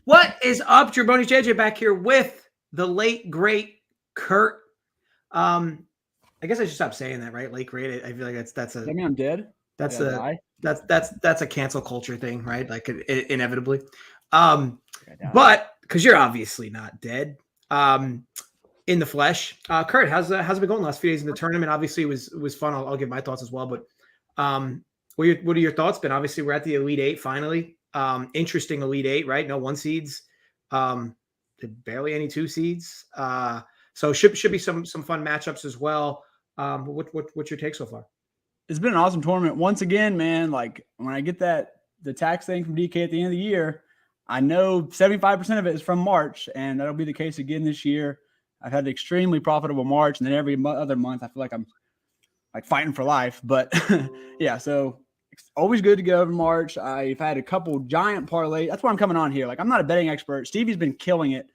What is up, Jaboni JJ back here with the late great Kurt. I guess I should stop saying that, right? Late great. I feel like that's Does that mean I'm dead? that's Did I a die? that's a cancel culture thing, right? Like inevitably. I doubt it. But because you're obviously not dead. In the flesh. Kurt, how's it been going the last few days in the tournament? Obviously, it was fun. I'll give my thoughts as well. But what are your thoughts been? Obviously, we're at the Elite Eight finally. Interesting Elite Eight, right? No 1 seeds. Barely any 2 seeds. So should be some fun matchups as well. What's your take so far? It's been an awesome tournament. Once again, man, like when I get the tax thing from DK at the end of the year, I know 75% of it is from March, and that'll be the case again this year. I've had an extremely profitable March, and then every other month I feel like I'm like fighting for life. But yeah, so it's always good to go over March. I've had a couple giant parlay. That's why I'm coming on here. Like I'm not a betting expert. Stevie's been killing it.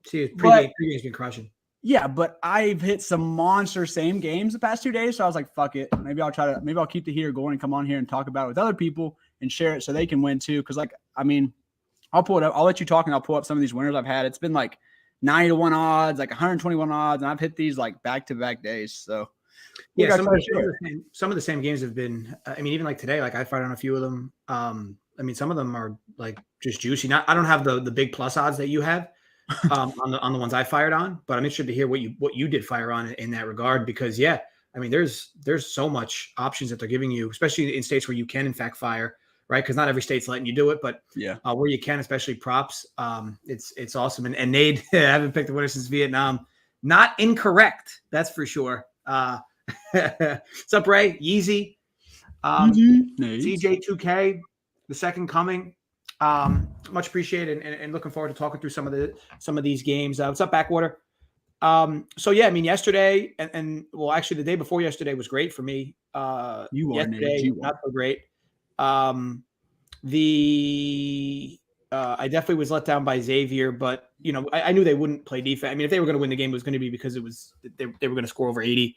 See, pregame's been crushing. Yeah, but I've hit some monster same games the past 2 days. So I was like, fuck it. Maybe I'll keep the heater going and come on here and talk about it with other people and share it so they can win too. Cause like, I mean, I'll pull it up. I'll let you talk and I'll pull up some of these winners I've had. It's been like 90-1 odds, like 121 odds. And I've hit these like back-to-back days. So yeah, some of the same games have been, I mean, even like today, like I fired on a few of them. I mean, some of them are like just juicy. I don't have the big plus odds that you have. On the ones I fired on, but I'm interested to hear what you did fire on in that regard, because yeah, I mean there's so much options that they're giving you, especially in states where you can in fact fire, right? Because not every state's letting you do it, but yeah, where you can, especially props, it's awesome. And Nate, I haven't picked the winner since Vietnam. Not incorrect, that's for sure. What's up, Ray? Yeezy, CJ2K, the second coming. Much appreciated and looking forward to talking through some of these games. What's up, Backwater? So yeah, I mean, yesterday and well, actually the day before yesterday was great for me. Yesterday, not so great. I definitely was let down by Xavier, but you know, I knew they wouldn't play defense. I mean, if they were going to win the game, it was going to be because they were going to score over 80.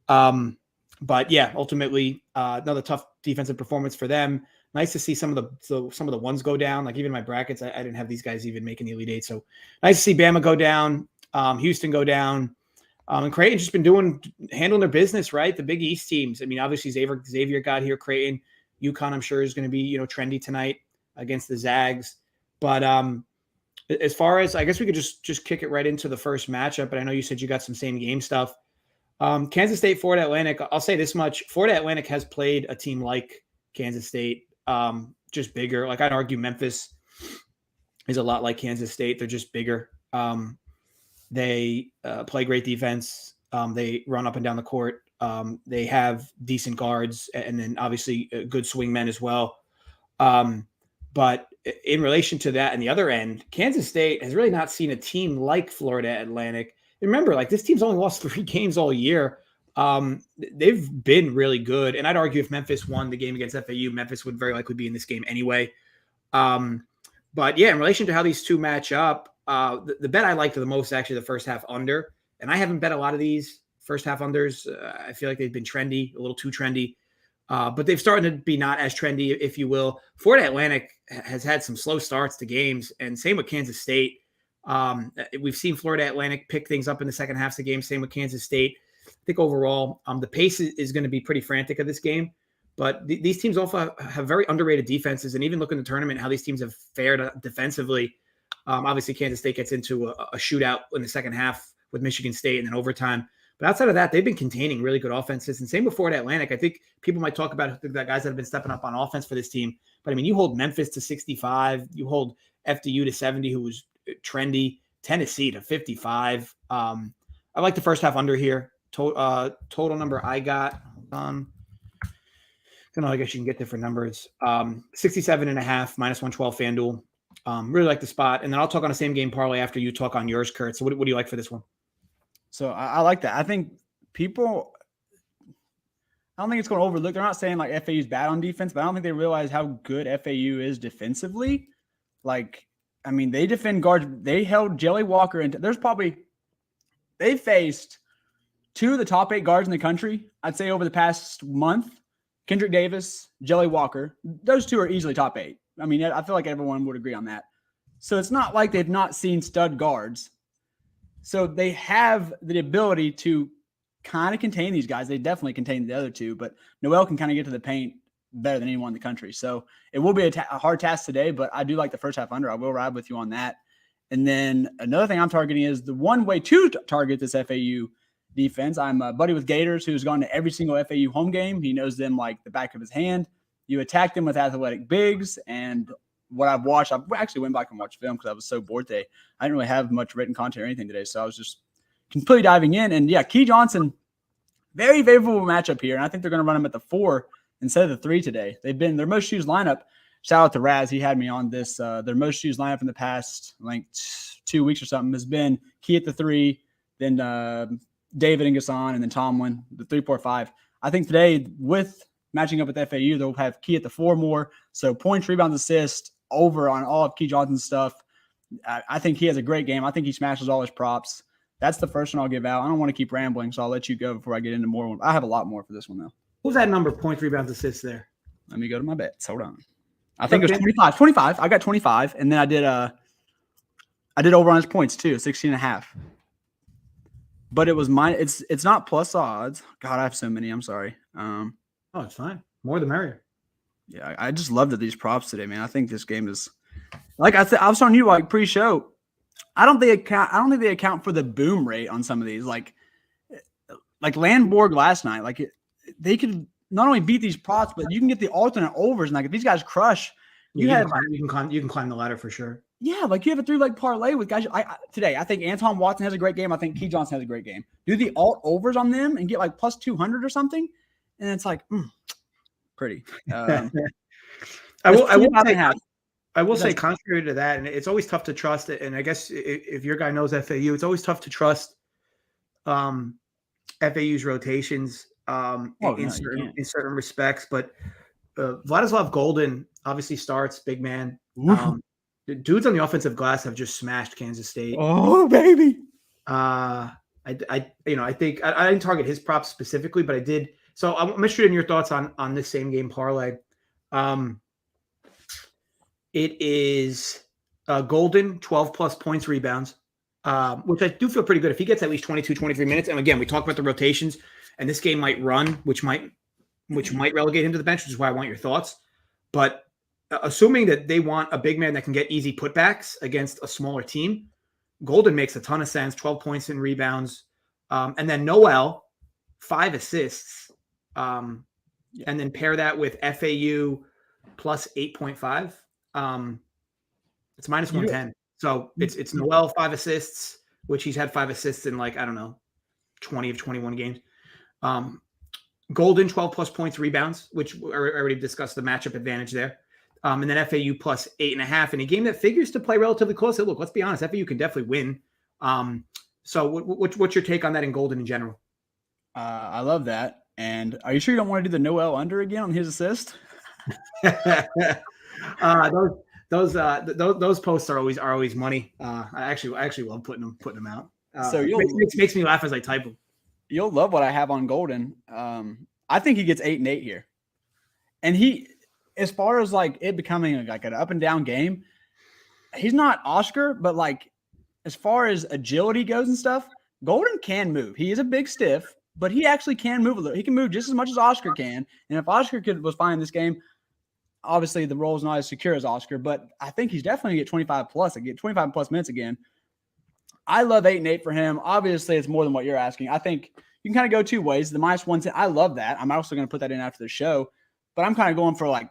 But yeah, ultimately, another tough defensive performance for them. Nice to see some of the ones go down. Like even in my brackets, I didn't have these guys even making the Elite Eight. So nice to see Bama go down, Houston go down, and Creighton just been handling their business, right? The Big East teams. I mean, obviously Xavier got here. Creighton, UConn, I'm sure is going to be trendy tonight against the Zags. But as far as, I guess we could just kick it right into the first matchup. But I know you said you got some same game stuff. Kansas State, Florida Atlantic. I'll say this much: Florida Atlantic has played a team like Kansas State. Just bigger. Like I'd argue Memphis is a lot like Kansas State. They're just bigger. They play great defense. They run up and down the court. They have decent guards and then obviously good swing men as well. But in relation to that and the other end, Kansas State has really not seen a team like Florida Atlantic. And remember, like this team's only lost 3 games all year. They've been really good. And I'd argue if Memphis won the game against FAU, Memphis would very likely be in this game anyway. But yeah, in relation to how these two match up, the bet I liked the most, actually, the first half under. And I haven't bet a lot of these first half unders. I feel like they've been trendy, a little too trendy. But they've started to be not as trendy, if you will. Florida Atlantic has had some slow starts to games, and same with Kansas State. We've seen Florida Atlantic pick things up in the second half of the game. Same with Kansas State. I think overall, the pace is going to be pretty frantic of this game. But these teams also have very underrated defenses. And even look in the tournament, how these teams have fared defensively. Obviously, Kansas State gets into a shootout in the second half with Michigan State and then overtime. But outside of that, they've been containing really good offenses. And same with Florida Atlantic. I think people might talk about the guys that have been stepping up on offense for this team. But, I mean, you hold Memphis to 65. You hold FDU to 70, who was trendy. Tennessee to 55. I like the first half under here. Total number I got on. I guess you can get different numbers. 67.5 minus 112 FanDuel. Really like the spot. And then I'll talk on the same game parlay after you talk on yours, Kurt. So what do you like for this one? So I like that. I think people, I don't think it's going to overlook. They're not saying like FAU is bad on defense, but I don't think they realize how good FAU is defensively. Like, I mean, they defend guards. They held Jelly Walker into. They faced 2 of the top 8 guards in the country, I'd say, over the past month. Kendrick Davis, Jelly Walker. Those 2 are easily top 8. I mean, I feel like everyone would agree on that. So it's not like they've not seen stud guards. So they have the ability to kind of contain these guys. They definitely contain the other two, but Noel can kind of get to the paint better than anyone in the country. So it will be a hard task today, but I do like the first half under. I will ride with you on that. And then another thing I'm targeting is the one way to target this FAU defense. I'm a buddy with Gators who's gone to every single FAU home game. He knows them like the back of his hand. You attack them with athletic bigs, and what I've watched, I actually went back and watched film because I was so bored today. I didn't really have much written content or anything today, so I was just completely diving in. And yeah, Key Johnson, very favorable matchup here, and I think they're going to run him at the 4 instead of the 3 today. They've been their most used lineup. Shout out to Raz, he had me on this. Their most used lineup in the past like 2 weeks or something has been Key at the 3, then David and Gasson, and then Tomlin, the 3-4-5. I think today with matching up with FAU, they'll have Key at the 4 more. So points, rebounds, assists over on all of Key Johnson's stuff. I think he has a great game. I think he smashes all his props. That's the first one I'll give out. I don't want to keep rambling, so I'll let you go before I get into more. I have a lot more for this one, though. What was that number? Points, rebounds, assists there. Let me go to my bets. Hold on. I think it was 25. 25. I got 25, and then I did over on his points too, 16.5. But it was mine. It's not plus odds. God, I have so many. I'm sorry. Oh, it's fine. More the merrier. Yeah, I just loved these props today, man. I think this game is, like I said, I was telling you like pre-show. I don't think they account for the boom rate on some of these. Like Landborg last night. Like they could not only beat these props, but you can get the alternate overs. And like if these guys crush, you can climb the ladder for sure. Yeah, like you have a 3-leg parlay with guys. Today, I think Anton Watson has a great game. I think Key Johnson has a great game. Do the alt overs on them and get like plus 200 or something, and it's like pretty. I will say, contrary to that, and it's always tough to trust it. And I guess if your guy knows FAU, it's always tough to trust FAU's rotations in certain respects. But Vladislav Golden obviously starts, big man. The dudes on the offensive glass have just smashed Kansas State. Oh baby! I think I didn't target his props specifically, but I did. So I'm interested in your thoughts on this same game parlay. It is Golden 12 plus points, rebounds, which I do feel pretty good if he gets at least 22, 23 minutes. And again, we talk about the rotations, and this game might run, which might relegate him to the bench, which is why I want your thoughts. But assuming that they want a big man that can get easy putbacks against a smaller team, Golden makes a ton of sense. 12 points in rebounds, and then Noel 5 assists. And then pair that with FAU plus 8.5. It's minus 110. So it's Noel 5 assists, which he's had 5 assists in 20 of 21 games. Golden 12 plus points, rebounds, which I already discussed the matchup advantage there. And then FAU plus 8.5 in a game that figures to play relatively close. Look, let's be honest, FAU can definitely win. So what's your take on that in Golden in general? I love that. And are you sure you don't want to do the Noel under again on his assist? Those posts are always money. I actually love putting them out. So it makes me laugh as I type them. You'll love what I have on Golden. I think he gets 8 and 8 here, and he, as far as like it becoming like an up and down game, he's not Oscar, but like as far as agility goes and stuff, Golden can move. He is a big stiff, but he actually can move a little. He can move just as much as Oscar can. And if Oscar was fine in this game, obviously the role is not as secure as Oscar, but I think he's definitely going to get 25 plus. Get 25 plus minutes again. I love 8 and 8 for him. Obviously, it's more than what you're asking. I think you can kind of go 2 ways. The minus 110, I love that. I'm also going to put that in after the show, but I'm kind of going for like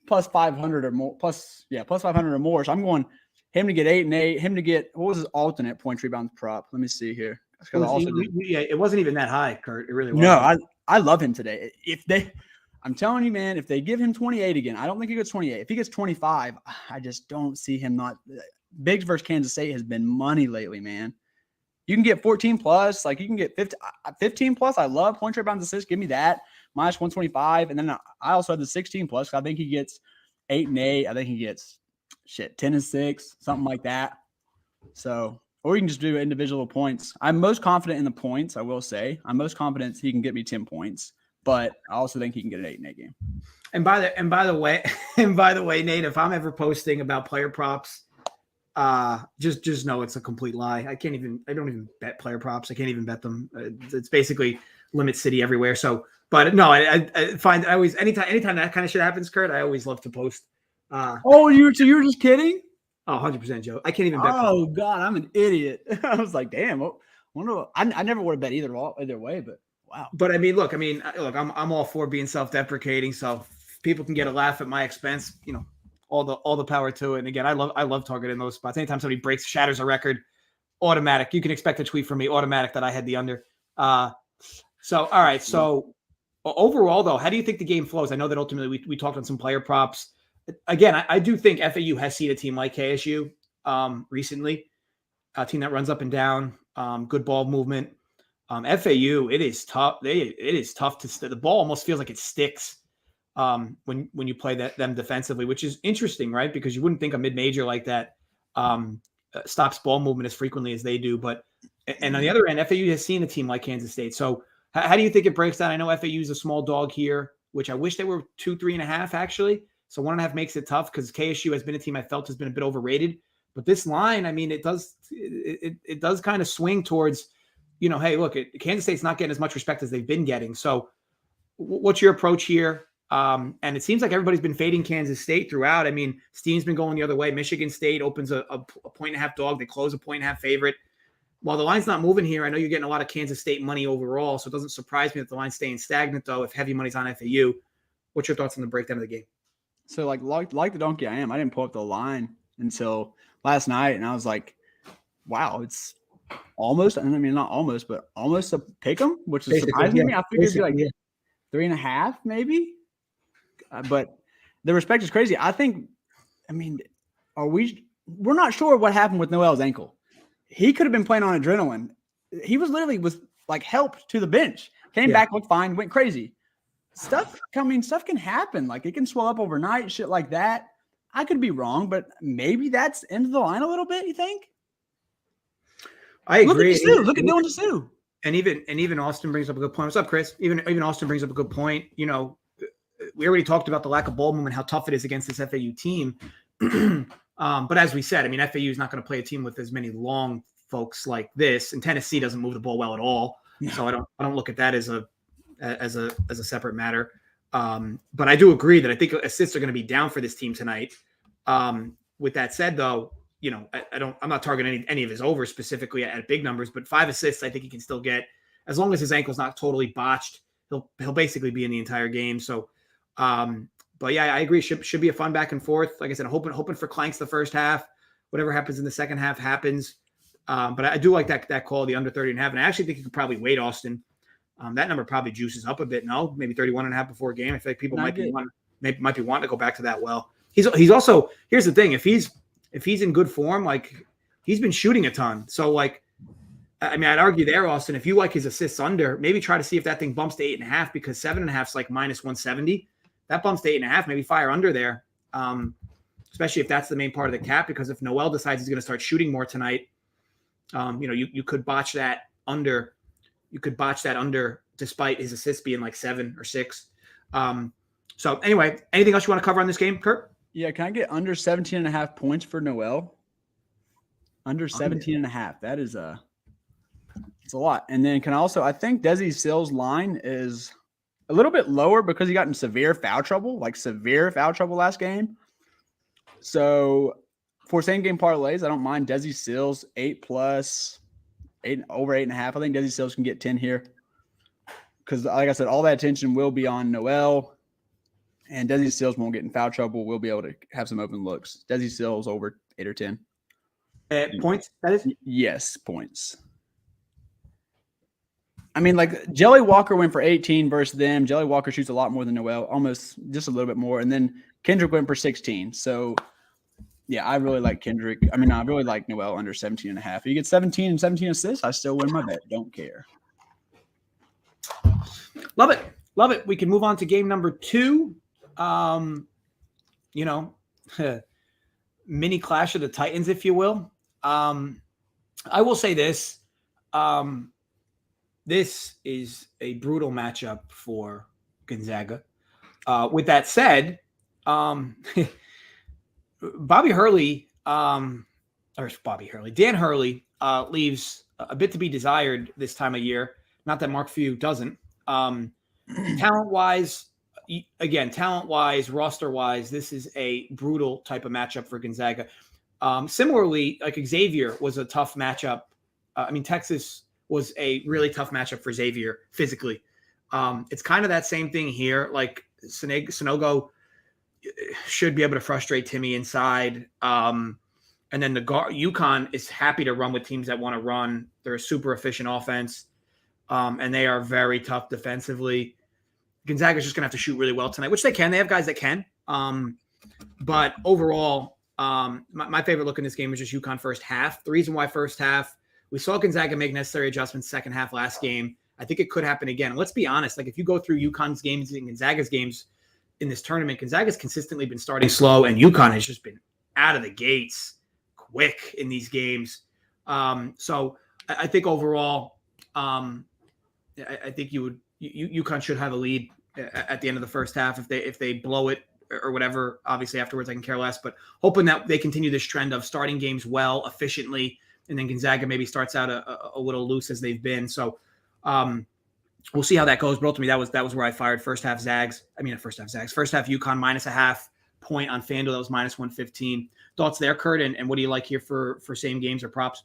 plus 500 or more. Plus 500 or more. So I'm going him to get 8 and 8. Him to get, what was his alternate points, rebounds, prop? Let me see here. It wasn't even that high, Kurt. It really wasn't. No, I love him today. I'm telling you, man, if they give him 28 again, I don't think he gets 28. If he gets 25, I just don't see him not. Bigs versus Kansas State has been money lately, man. You can get 14 plus, like you can get 15 plus. I love points, rebounds, assists. Give me that minus 125, and then I also have the 16 plus. I think he gets 8 and 8. I think he gets 10 and 6, something like that. So, or you can just do individual points. I'm most confident in the points. I will say I'm most confident he can get me 10 points. But I also think he can get an 8 and 8 game. And by the way, Nate, if I'm ever posting about player props Just know it's a complete lie. I don't even bet player props. I can't even bet them. It's basically limit city everywhere. So, but no, I find I always, anytime that kind of shit happens, Kurt, I always love to post. So you were just kidding? Oh, 100% Joe. I can't even bet. Oh God, I'm an idiot. I was like, damn. I never would have bet either way, but wow. But look, I'm all for being self-deprecating. So people can get a laugh at my expense, all the power to it. And again, I love targeting those spots. Anytime somebody shatters a record, automatic. You can expect a tweet from me, automatic, that I had the under. So all right. So overall, though, how do you think the game flows? I know that ultimately we talked on some player props. Again, I do think FAU has seen a team like KSU recently, a team that runs up and down, good ball movement. FAU, it is tough. It is tough the ball almost feels like it sticks when you play them defensively, which is interesting, right? Because you wouldn't think a mid-major like that stops ball movement as frequently as they do. But and on the other end, FAU has seen a team like Kansas State. So how do you think it breaks down? I know FAU is a small dog here, which I wish they were 2-3.5 actually. So 1.5 makes it tough because KSU has been a team I felt has been a bit overrated. But this line, it does kind of swing towards, hey, look, Kansas State's not getting as much respect as they've been getting. So what's your approach here? And it seems like everybody's been fading Kansas State throughout. Steam's been going the other way. Michigan State opens a 1.5 dog. They close a 1.5 favorite. While the line's not moving here, I know you're getting a lot of Kansas State money overall, so it doesn't surprise me that the line's staying stagnant, though, if heavy money's on FAU. What's your thoughts on the breakdown of the game? So like the donkey I am, I didn't pull up the line until last night, and I was like, wow, it's almost, not almost, but almost a pick 'em, which is surprising to me. I figured it'd be like 3.5 maybe. But the respect is crazy. I think, we're not sure what happened with Noel's ankle. He could have been playing on adrenaline. He was like helped to the bench, came back, looked fine, went crazy. Stuff can happen. Like it can swell up overnight, shit like that. I could be wrong, but maybe that's into the line a little bit, you think? I agree. Look at Dylan DeSue. And even Austin brings up a good point. What's up, Chris? Even Austin brings up a good point. We already talked about the lack of ball movement, how tough it is against this FAU team. But as we said, FAU is not going to play a team with as many long folks like this, and Tennessee doesn't move the ball well at all. Yeah. So I don't look at that as a separate matter. But I do agree that I think assists are going to be down for this team tonight. With that said, though, I'm not targeting any of his overs specifically at big numbers, but 5 assists I think he can still get as long as his ankle's not totally botched. He'll basically be in the entire game. So, but yeah, I agree. Should be a fun back and forth. Like I said, hoping for clanks the first half. Whatever happens in the second half happens. But I do like that call, the under 30.5. And I actually think you could probably wait Austin. That number probably juices up a bit. No, maybe 31.5 before a game. I feel like people might be wanting to go back to that. Well, he's also, here's the thing. If he's in good form, like he's been shooting a ton. So like, I'd argue there, Austin, if you like his assists under, maybe try to see if that thing bumps to 8.5 because 7.5 is like minus 170. That bumps to 8.5, maybe fire under there. Especially if that's the main part of the cap, because if Noel decides he's going to start shooting more tonight, you could botch that under. You could botch that under despite his assists being like 7 or 6. So anyway, anything else you want to cover on this game, Kurt? Yeah, can I get under 17.5 points for Noel? Under 17.5. That is it's a lot. And then I think Desi Sills' line is a little bit lower because he got in severe foul trouble last game. So for same game parlays, I don't mind Desi Sills 8+, 8 over 8.5. I think Desi Sills can get 10 here because, like I said, all that attention will be on Noel, and Desi Sills won't get in foul trouble. We'll be able to have some open looks. Desi Sills over 8 or 10 points. That is yes, points. Like Jelly Walker went for 18 versus them. Jelly Walker shoots a lot more than Noel, almost just a little bit more, and then Kendrick went for 16. So. Yeah, I really like Kendrick. I really like Noel under 17.5. If you get 17 and 17 assists, I still win my bet. Don't care. Love it. Love it. We can move on to game number 2. Mini clash of the Titans, if you will. I will say this. This is a brutal matchup for Gonzaga. With that said, Bobby Hurley or Bobby Hurley, Dan Hurley leaves a bit to be desired this time of year. Not that Mark Few doesn't. Talent-wise, roster-wise, this is a brutal type of matchup for Gonzaga. Similarly, like Xavier was a tough matchup. Texas was a really tough matchup for Xavier physically. It's kind of that same thing here. Like Sonogo should be able to frustrate Timmy inside. And then the UConn is happy to run with teams that want to run. They're a super efficient offense, and they are very tough defensively. Gonzaga's just going to have to shoot really well tonight, which they can. They have guys that can. But overall, my favorite look in this game was just UConn first half. The reason why first half, we saw Gonzaga make necessary adjustments second half last game. I think it could happen again. Let's be honest. Like if you go through UConn's games and Gonzaga's games in this tournament, Gonzaga's consistently been starting slow, and UConn has just been out of the gates quick in these games. So I think overall, I think UConn should have a lead at the end of the first half. If they blow it or whatever, obviously afterwards I can care less, but hoping that they continue this trend of starting games well, efficiently, and then Gonzaga maybe starts out a little loose as they've been. So we'll see how that goes. But ultimately that was where I fired. First half UConn minus a half point on FanDuel. That was minus 115. Thoughts there, Kurt? And what do you like here for same games or props?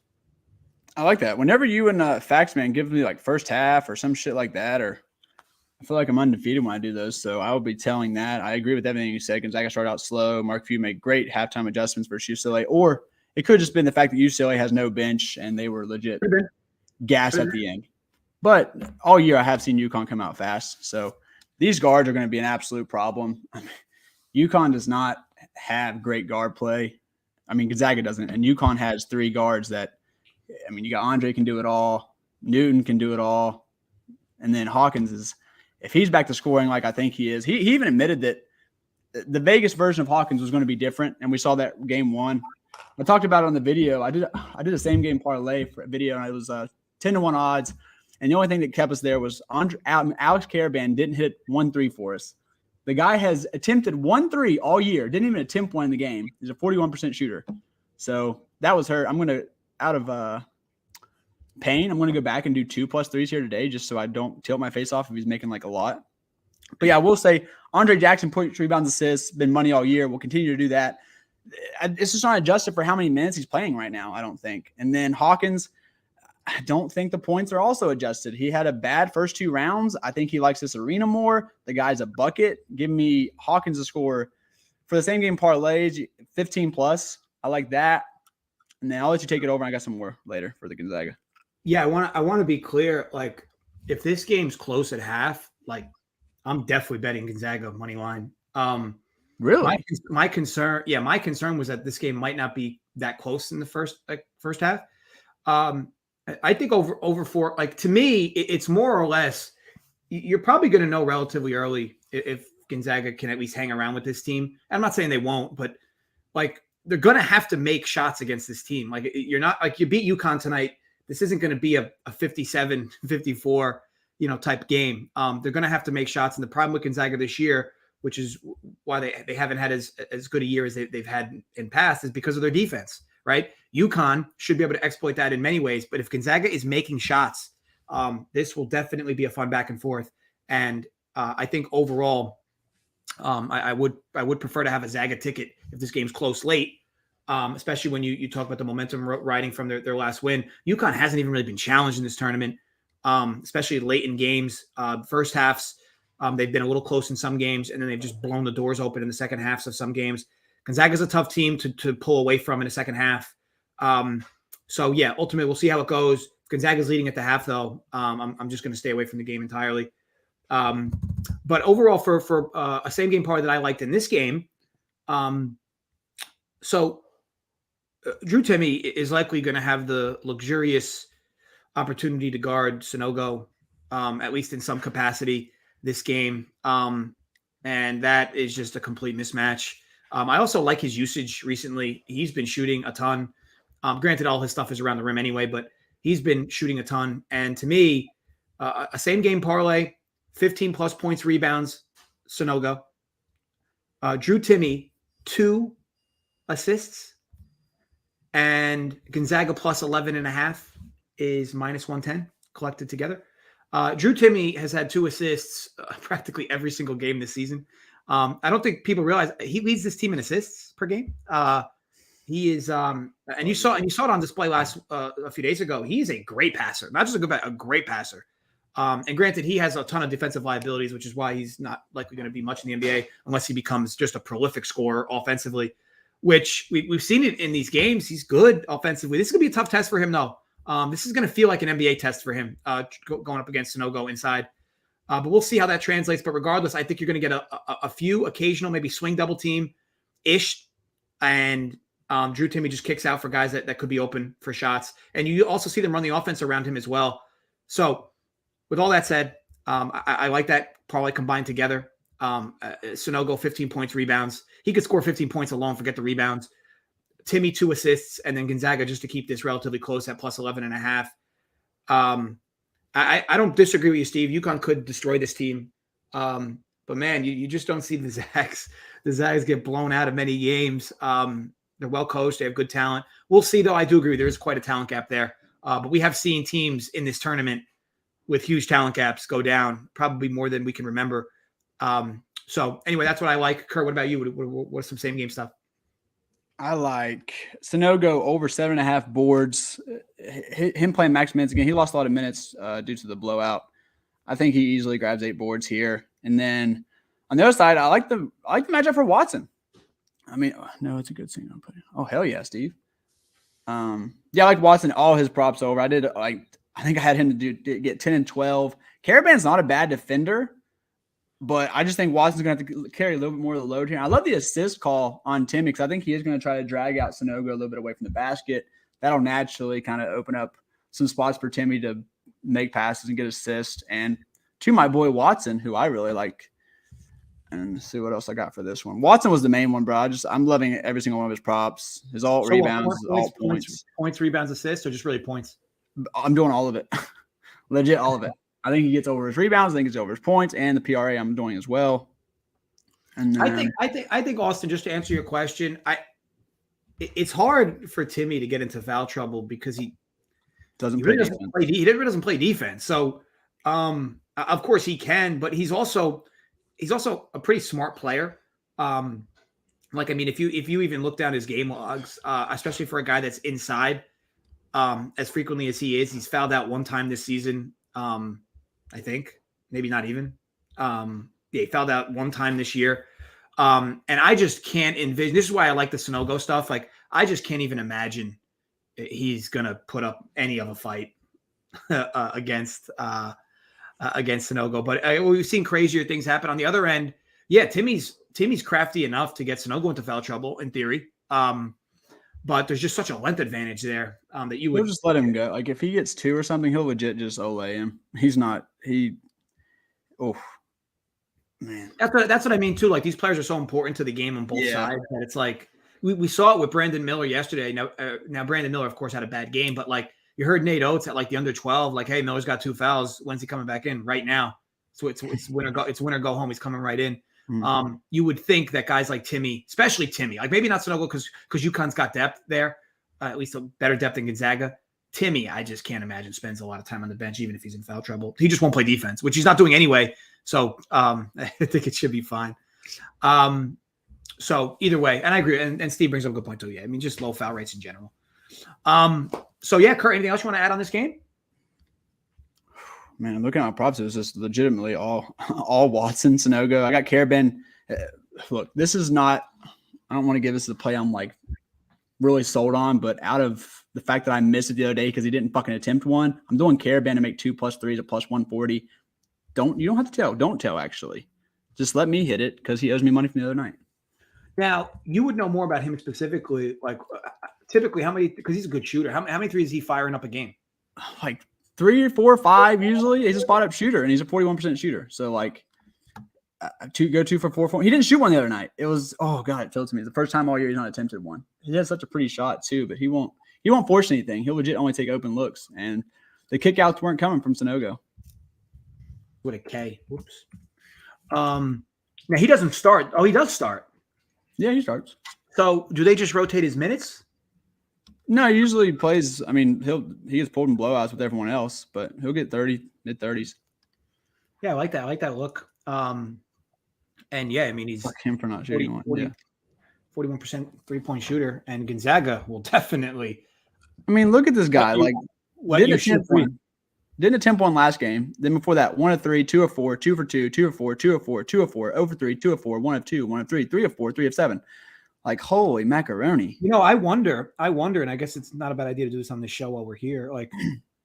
I like that. Whenever you and Faxman give me like first half or some shit like that, or I feel like I'm undefeated when I do those. So I will be telling that. I agree with everything you said. Gonzaga started out slow. Mark Few made great halftime adjustments versus UCLA. Or it could have just been the fact that UCLA has no bench and they were legit gas at the end. But all year I have seen UConn come out fast. So these guards are going to be an absolute problem. UConn does not have great guard play. Gonzaga doesn't. And UConn has three guards that, you got Andre can do it all. Newton can do it all. And then Hawkins is, if he's back to scoring like I think he is, he even admitted that the Vegas version of Hawkins was going to be different. And we saw that game one. I talked about it on the video. I did a same game parlay for a video, and it was 10-1 odds. And the only thing that kept us there was Alex Caravan didn't hit 1-3 for us. The guy has attempted 1-3 all year. Didn't even attempt one in the game. He's a 41% shooter. So that was hurt. I'm going to, out of pain, I'm going to go back and do 2+3s here today just so I don't tilt my face off if he's making like a lot. But yeah, I will say Andre Jackson, points, rebounds, assists, been money all year. We'll continue to do that. It's just not adjusted for how many minutes he's playing right now, I don't think. And then Hawkins, I don't think the points are also adjusted. He had a bad first two rounds. I think he likes this arena more. The guy's a bucket. Give me Hawkins to score for the same game parlays, 15+. I like that. And then I'll let you take it over. I got some more later for the Gonzaga. Yeah, I want to be clear. Like, if this game's close at half, like, I'm definitely betting Gonzaga money line. Really? My concern was that this game might not be that close in the first half. I think over four, like, to me, it's more or less, you're probably going to know relatively early if Gonzaga can at least hang around with this team. I'm not saying they won't, but like, they're going to have to make shots against this team. Like, you're not, like, you beat UConn tonight. This isn't going to be a 57, 54, type game. They're going to have to make shots. And the problem with Gonzaga this year, which is why they haven't had as good a year as they've had in past, is because of their defense, right? UConn should be able to exploit that in many ways. But if Gonzaga is making shots, this will definitely be a fun back and forth. And I think overall, I would prefer to have a Zaga ticket if this game's close late, especially when you talk about the momentum riding from their last win. UConn hasn't even really been challenged in this tournament, especially late in games. First halves, they've been a little close in some games, and then they've just blown the doors open in the second halves of some games. Gonzaga's a tough team to pull away from in the second half. So, yeah, ultimately, we'll see how it goes. Gonzaga's leading at the half, though. I'm just going to stay away from the game entirely. But overall, for a same game parlay that I liked in this game, Drew Timme is likely going to have the luxurious opportunity to guard Sonogo, at least in some capacity, this game. And that is just a complete mismatch. I also like his usage recently. He's been shooting a ton. Granted, all his stuff is around the rim anyway, but he's been shooting a ton. And to me, a same game parlay, 15+ points, rebounds, Sonogo. Drew Timme, 2 assists And Gonzaga plus 11.5 is minus 110 collected together. Drew Timme has had 2 assists practically every single game this season. I don't think people realize he leads this team in assists per game. He is, and you saw it on display a few days ago. He is a great passer, not just a great passer. And granted, he has a ton of defensive liabilities, which is why he's not likely going to be much in the NBA unless he becomes just a prolific scorer offensively, which we've seen it in these games. He's good offensively. This is going to be a tough test for him, though. This is going to feel like an NBA test for him going up against Sanogo inside. But we'll see how that translates. But regardless, I think you're going to get a few occasional, maybe swing double team-ish. And Drew Timme just kicks out for guys that could be open for shots. And you also see them run the offense around him as well. So with all that said, I like that parlay combined together. Sanogo, 15 points, rebounds. He could score 15 points alone, forget the rebounds. Timme, 2 assists, and then Gonzaga just to keep this relatively close at plus 11.5. I don't disagree with you, Steve. UConn could destroy this team. But man, you just don't see the Zags. The Zags get blown out of many games. They're well coached. They have good talent. We'll see, though. I do agree. There is quite a talent gap there. But we have seen teams in this tournament with huge talent gaps go down, probably more than we can remember. So anyway, that's what I like. Kurt, what about you? What's some same game stuff? I like Sanogo over 7.5 boards. Him playing max minutes again. He lost a lot of minutes due to the blowout. I think he easily grabs 8 boards here. And then on the other side, I like the matchup for Watson. I mean, no, it's a good scene. Oh, hell yeah, Steve. Yeah, I like Watson. All his props over. I think I had him to get 10 and 12. Caravan's not a bad defender, but I just think Watson's going to have to carry a little bit more of the load here. I love the assist call on Timme because I think he is going to try to drag out Sanogo a little bit away from the basket. That'll naturally kind of open up some spots for Timme to make passes and get assists. And to my boy Watson, who I really like. And let's see what else I got for this one. Watson was the main one, bro. I'm loving every single one of his props. His alt rebounds, his alt points. Points, rebounds, assists, or just really points? I'm doing all of it. Legit, all of it. I think he gets over his rebounds. I think he gets over his points, and the PRA I'm doing as well. And then, I think Austin. Just to answer your question, it's hard for Timme to get into foul trouble because he really doesn't play defense. So, of course he can, but he's also a pretty smart player. If you even look down his game logs, especially for a guy that's inside. As frequently as he is, he's fouled out 1 time this season. I think maybe not even. He fouled out 1 time this year. And I just can't envision. This is why I like the Sanogo stuff. Like I just can't even imagine he's gonna put up any of a fight against Sanogo. But we've seen crazier things happen on the other end. Yeah, Timmy's crafty enough to get Sanogo into foul trouble in theory. But there's just such a length advantage there that you would just let him go. Like if he gets 2 or something, he'll legit just olay him. Man. That's what I mean too. Like these players are so important to the game on both sides that it's like we saw it with Brandon Miller yesterday. Now Brandon Miller, of course, had a bad game, but like you heard Nate Oates at like the under 12, like, hey, Miller's got 2 fouls. When's he coming back in? Right now. So it's win or go home. He's coming right in. Mm-hmm. You would think that guys like Timme, especially Timme, like maybe not Sanogo because UConn's got depth there, at least a better depth than Gonzaga. Timme, I just can't imagine spends a lot of time on the bench, even if he's in foul trouble. He just won't play defense, which he's not doing anyway. So I think it should be fine. So either way, and I agree. And Steve brings up a good point too. Yeah, I mean, just low foul rates in general. So yeah, Kurt, anything else you want to add on this game? Man, looking at my props, it was just legitimately all Watson, Sanogo. I got Carabin. Look, this is not – I don't want to give this the play I'm, like, really sold on, but out of the fact that I missed it the other day because he didn't fucking attempt one, I'm doing Carabin to make 2 plus 3s at plus 140. You don't have to tell. Don't tell, actually. Just let me hit it because he owes me money from the other night. Now, you would know more about him specifically. Like, typically, how many – because he's a good shooter. How many threes is he firing up a game? Like – 3, 4, 5 usually. He's a spot up shooter, and he's a 41% shooter. So like, 2 for 4. He didn't shoot one the other night. It was it felt to me. It's the first time all year he's not attempted one. He has such a pretty shot too, but he won't force anything. He'll legit only take open looks, and the kickouts weren't coming from Sanogo. With a K. Whoops. Now he doesn't start. Oh, he does start. Yeah, he starts. So do they just rotate his minutes? No, he usually plays. I mean, he gets pulled in blowouts with everyone else, but he'll get 30, mid-30s. Yeah, I like that. I like that look. And yeah, I mean, he's Fuck him for not shooting one. 41% 3-point shooter, and Gonzaga will definitely. I mean, look at this guy. Didn't attempt one last game. Then before that, 1 of 3, 2 of 4, 2 for 2, 2 of 4, 2 of 4, 2 of 4, 0 for 3, 2 of 4, 1 of 2, 1 of 3, 3 of 4, 3 of 7. Like, holy macaroni. I wonder, and I guess it's not a bad idea to do this on the show while we're here. Like,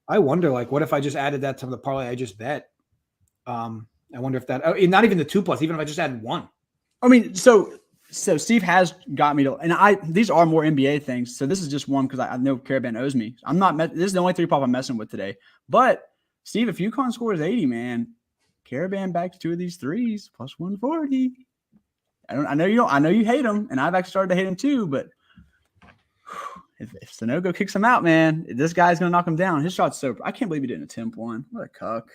I wonder, like, what if I just added that to the parlay I just bet? I wonder if that, not even the 2+, even if I just added 1. I mean, so Steve has got me to, and these are more NBA things. So this is just one because I know Caravan owes me. This is the only 3-prop I'm messing with today. But Steve, if UConn scores 80, man, Caravan backs 2 of these threes plus 140. I know you hate him, and I've actually started to hate him too. But if Sanogo kicks him out, man, this guy's gonna knock him down. His shot's so. I can't believe he didn't attempt one. What a cuck.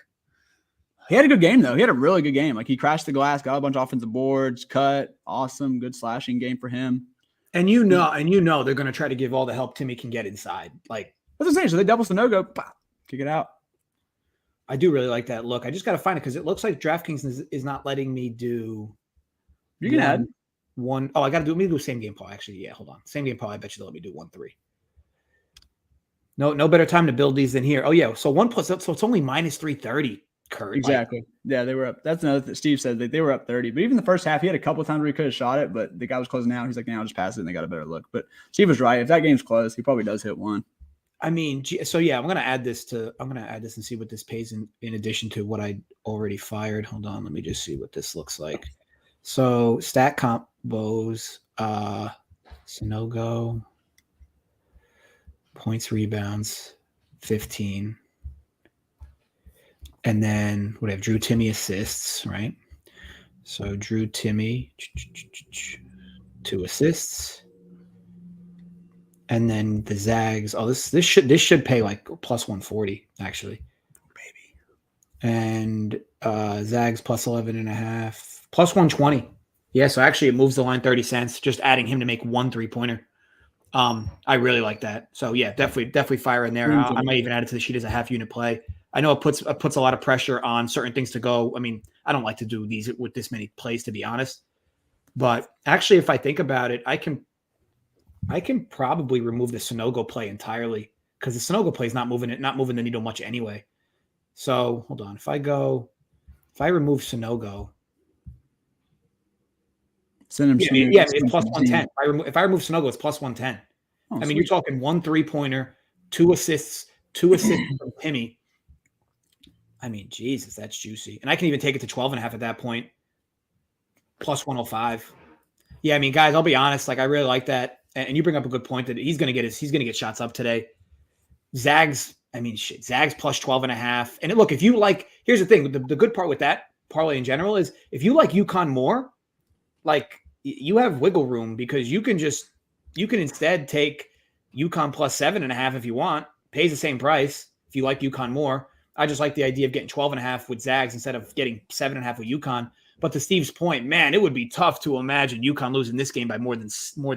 He had a good game though. He had a really good game. Like he crashed the glass, got a bunch of offensive boards, cut, awesome, good slashing game for him. And they're gonna try to give all the help Timmy can get inside. Like that's what I'm saying. So they double Sanogo, kick it out. I do really like that look. I just got to find it because it looks like DraftKings is not letting me do. You can add one. Oh, I got to do. Let me do same game, Paul. Actually, yeah. Hold on. Same game, Paul. I bet you they'll let me do 1-3. No better time to build these than here. Oh yeah. So 1+. So it's only minus 330. Kurt. Exactly. Like, yeah, they were up. That's another thing. Steve said that they were up 30. But even the first half, he had a couple of times where he could have shot it, but the guy was closing out. He's like, "Now I'll just pass it," and they got a better look. But Steve was right. If that game's close, he probably does hit one. I mean, so yeah, I'm gonna add this and see what this pays in addition to what I already fired. Hold on, let me just see what this looks like. So stat combos, Sanogo, points, rebounds, 15. And then what I have, Drew Timmy assists, right? So Drew Timmy, 2 assists. And then the Zags. Oh, this should pay like plus 140, actually. Baby. And Zags plus 11.5, plus 120. Yeah, so actually it moves the line 30 cents, just adding him to make 1 3-pointer. I really like that. So yeah, definitely fire in there. I might even add it to the sheet as a half unit play. I know it puts a lot of pressure on certain things to go. I mean, I don't like to do these with this many plays, to be honest. But actually, if I think about it, I can probably remove the Sanogo play entirely because the Sanogo play is not moving the needle much anyway. So hold on. If I remove Sanogo, send him. Yeah, it's plus 110. If I remove Sanogo, it's plus 110. I mean, you're talking 1 3-pointer, 2 assists from Timmy. I mean, Jesus, that's juicy. And I can even take it to 12.5 at that point. Plus 105. Yeah, I mean, guys, I'll be honest. Like, I really like that. And you bring up a good point that he's going to get shots up today. Zags plus 12.5. And look, if you like, here's the thing. The good part with that parlay in general is if you like UConn more, like you have wiggle room because you can instead take UConn plus 7.5 if you want. Pays the same price if you like UConn more. I just like the idea of getting 12.5 with Zags instead of getting 7.5 with UConn. But to Steve's point, man, it would be tough to imagine UConn losing this game by more than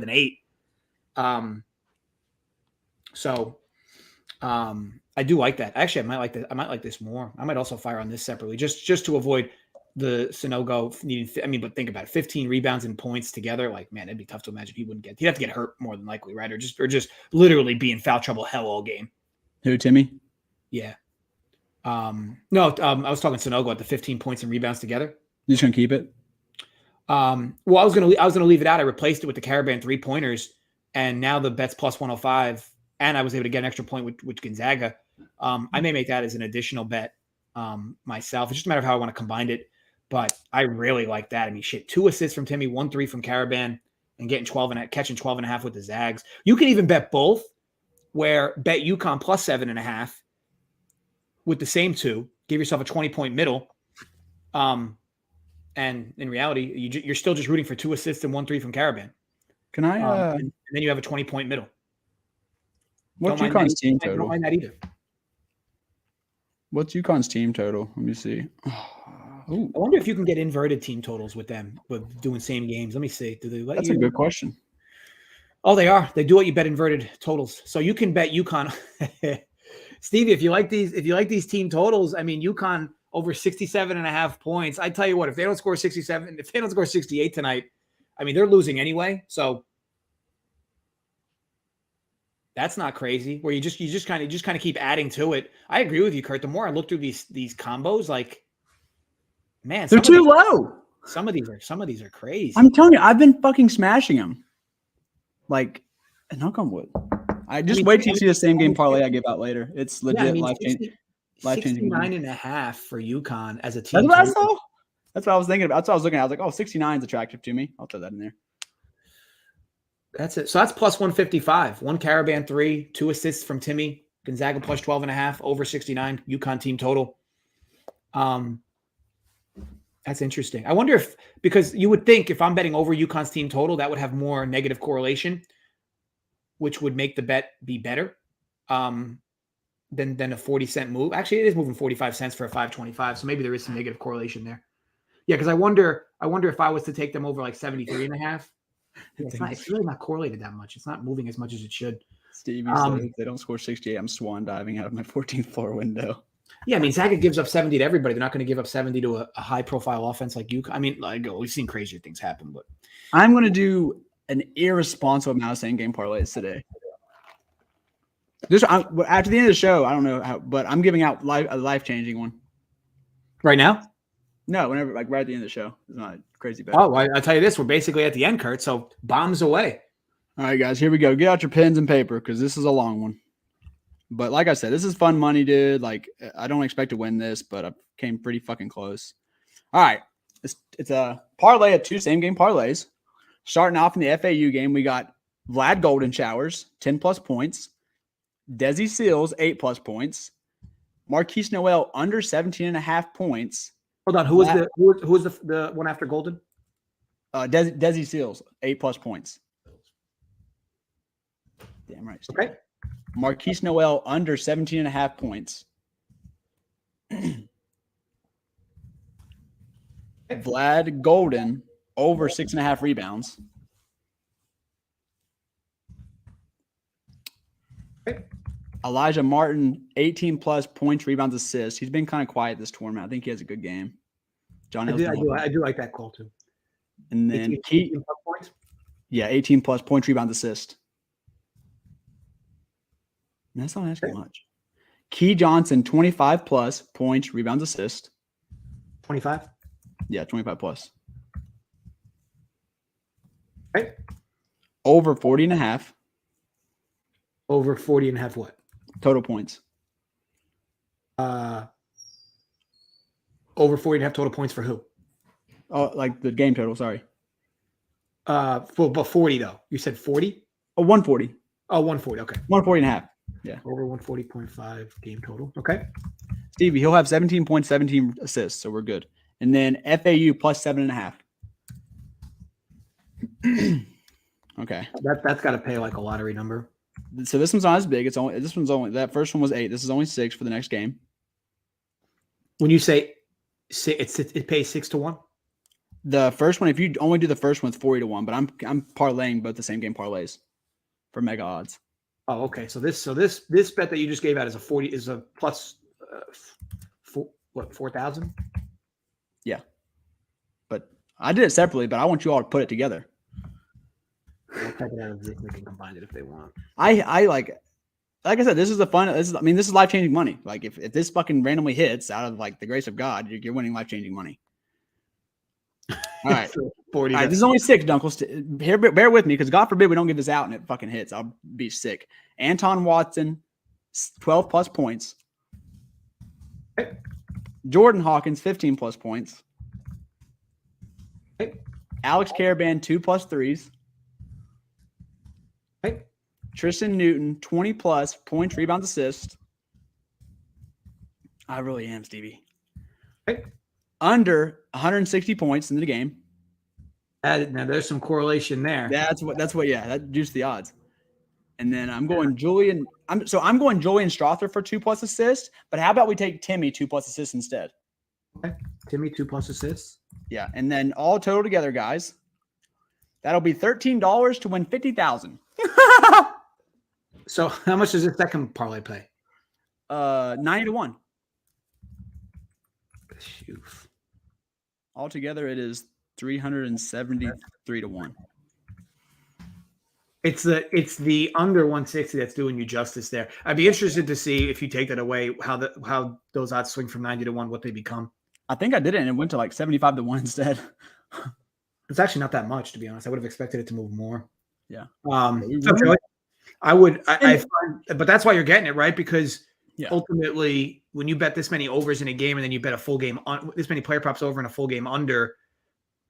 8. I do like that. Actually, I might like this more. I might also fire on this separately just to avoid the Sanogo needing. But think about it, 15 rebounds and points together. Like, man, it'd be tough to imagine he'd have to get hurt more than likely, right? Or just literally be in foul trouble hell all game. Who, Timmy? Yeah. I was talking Sanogo at the 15 points and rebounds together. You just gonna keep it? Well, I was gonna leave it out. I replaced it with the Caravan 3-pointers, and now the bet's plus 105, and I was able to get an extra point with Gonzaga. I may make that as an additional bet myself. It's just a matter of how I want to combine it, but I really like that. I mean, 2 assists from Timmy, 1 3 from Caravan, and catching 12.5 with the Zags. You can even bet both, where bet UConn plus 7.5 with the same 2. Give yourself a 20-point middle. And in reality, you're still just rooting for 2 assists and 1 3 from Caravan. Can I? And then you have a 20-point middle. What's UConn's team total? I don't mind that either. What's UConn's team total? Let me see. I wonder if you can get inverted team totals with them, with doing same games. Let me see. Do they let That's you? a good question. Oh, they are. They do what you bet inverted totals. So you can bet UConn. Stevie, if you like these team totals, I mean, UConn over 67.5 points. I tell you what, if they don't score 67, if they don't score 68 tonight, I mean, they're losing anyway. So that's not crazy. Where you just kind of keep adding to it. I agree with you, Kurt. The more I look through these combos, like, man, They're too low. Some of these are crazy. I'm telling you, I've been fucking smashing them. Like, knock on wood. Wait till you see the same game parlay I give out later. It's legit life-changing. 69.5 for UConn as a team. That's what I saw. That's what I was thinking about. That's what I was looking at. I was like, oh, 69 is attractive to me. I'll throw that in there. That's it. So that's plus 155. 1 Caravan 3, 2 assists from Timmy. Gonzaga plus 12.5, over 69. UConn team total. That's interesting. I wonder if, because you would think if I'm betting over UConn's team total, that would have more negative correlation, which would make the bet be better than a 40-cent move. Actually, it is moving 45 cents for a 525, so maybe there is some negative correlation there. Yeah, because I wonder if I was to take them over like 73.5. It's really not correlated that much. It's not moving as much as it should. Stevie said if they don't score 68, I'm swan diving out of my 14th floor window. Yeah, I mean, Zaga gives up 70 to everybody. They're not going to give up 70 to a high-profile offense like UConn. I mean, like, we've seen crazier things happen, but I'm going to do an irresponsible amount of same-game parlays today. After the end of the show, I don't know how, but I'm giving out a life-changing one. Right now? No, whenever, like right at the end of the show. It's not a crazy bet. Oh, I'll tell you this. We're basically at the end, Kurt, so bombs away. All right, guys, here we go. Get out your pens and paper because this is a long one. But like I said, this is fun money, dude. Like, I don't expect to win this, but I came pretty fucking close. All right. It's a parlay of 2 same-game parlays. Starting off in the FAU game, we got Vlad Golden Showers, 10-plus points. Desi Seals, 8-plus points. Marquise Noel, under 17.5 points. Hold on. Who was the one after Golden? Desi Seals, 8-plus points. Damn right. Steve. Okay. Marquise Noel, under 17.5 points. Vlad Golden, over 6.5 rebounds. Okay. Elijah Martin, 18-plus points, rebounds, assists. He's been kind of quiet this tournament. I think he has a good game. I do like that call, too. And then 18 points? Yeah, 18-plus points, rebounds, assists. That's not asking much. Key Johnson, 25-plus points, rebounds, assists. 25? Yeah, 25-plus. Okay. Over 40.5. Over 40.5 what? Total points. Over 40.5 total points for who? Oh, like the game total, sorry. But 40, though. You said 40? Oh, 140. Oh, 140. Okay. 140.5. Yeah. Over 140.5 game total. Okay. Stevie, he'll have 17 points, 17 assists, so we're good. And then FAU plus 7.5. Okay. That's got to pay like a lottery number. So this one's not as big. That first one was 8. This is only 6 for the next game. When you say it pays 6 to 1? The first one, if you only do the first one, it's 40 to 1. But I'm parlaying both the same game parlays for mega odds. Oh, okay. So this bet that you just gave out is a plus 4,000? Yeah. But I did it separately, but I want you all to put it together. I'll type it out and they can combine it if they want. I like I said, this is this is life-changing money. Like if this fucking randomly hits out of like the grace of God, you're winning life-changing money. All right. 40. All right, this is only 6, Dunkles. Here, bear with me, because God forbid we don't give this out and it fucking hits. I'll be sick. Anton Watson, 12-plus points. Okay. Jordan Hawkins, 15-plus points. Okay. Alex Caravan, 2+ threes. Okay. Tristan Newton, 20+ points, rebounds, assists. I really am, Stevie. Okay. Under 160 points in the game. Now there's some correlation there. That's what. Yeah, that juiced the odds. And then I'm going Julian. I'm going Julian Strother for 2+ assists. But how about we take Timmy 2+ assists instead? Okay. Timmy 2+ assists. Yeah, and then all total together, guys. That'll be $13 to win 50,000. So how much does the second parlay pay? 90 to 1. Shoot. Altogether, it is 373 to 1. It's the under 160 that's doing you justice there. I'd be interested to see if you take that away, how those odds swing from 90 to 1, what they become. I think I did it, and it went to like 75 to 1 instead. It's actually not that much, to be honest. I would have expected it to move more. Yeah. So I would, I find, but that's why you're getting it, right? Because ultimately, when you bet this many overs in a game and then you bet a full game on this many player props over and a full game under,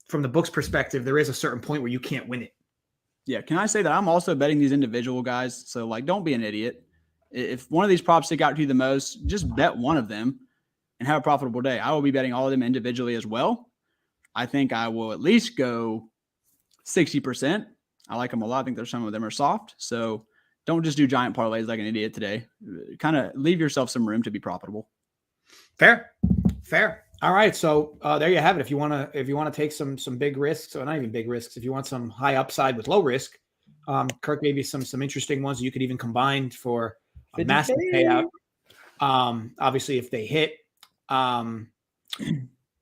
from the book's perspective, there is a certain point where you can't win it. Yeah. Can I say that I'm also betting these individual guys? So, like, don't be an idiot. If one of these props stick out to you the most, just bet one of them and have a profitable day. I will be betting all of them individually as well. I think I will at least go 60%. I like them a lot. I think there's some of them are soft. So don't just do giant parlays like an idiot today. Kind of leave yourself some room to be profitable. Fair. All right. So there you have it. If you want to take some big risks, or not even big risks, if you want some high upside with low risk, Kirk gave you some interesting ones that you could even combine for a massive payout. Obviously, if they hit.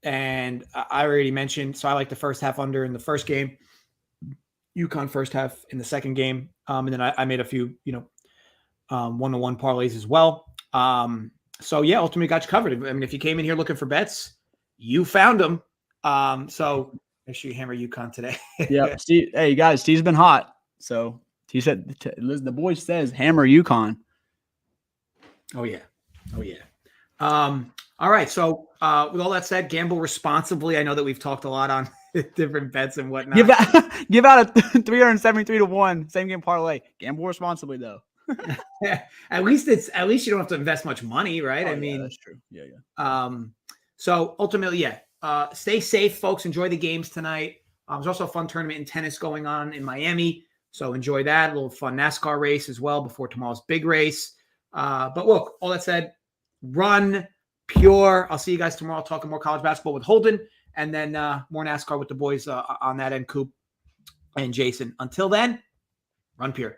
And I already mentioned, so I like the first half under in the first game, UConn first half in the second game. And then I made a few, 1-to-1 parlays as well. So yeah, ultimately got you covered. I mean, if you came in here looking for bets, you found them. So make sure you hammer UConn today. Yeah. Steve, hey guys, Steve's been hot. So he said, the boy says hammer UConn. Oh yeah. All right. So with all that said, gamble responsibly. I know that we've talked a lot on different bets and whatnot. Give out a 373 to 1 same game parlay. Gamble responsibly though. At least you don't have to invest much money, right? Oh, I mean, that's true. Yeah. So ultimately, stay safe, folks. Enjoy the games tonight. There's also a fun tournament in tennis going on in Miami, so enjoy that. A little fun NASCAR race as well before tomorrow's big race. But look, all that said, run pure. I'll see you guys tomorrow talking more college basketball with Holden, and then more NASCAR with the boys on that end, Coop and Jason. Until then, run pure.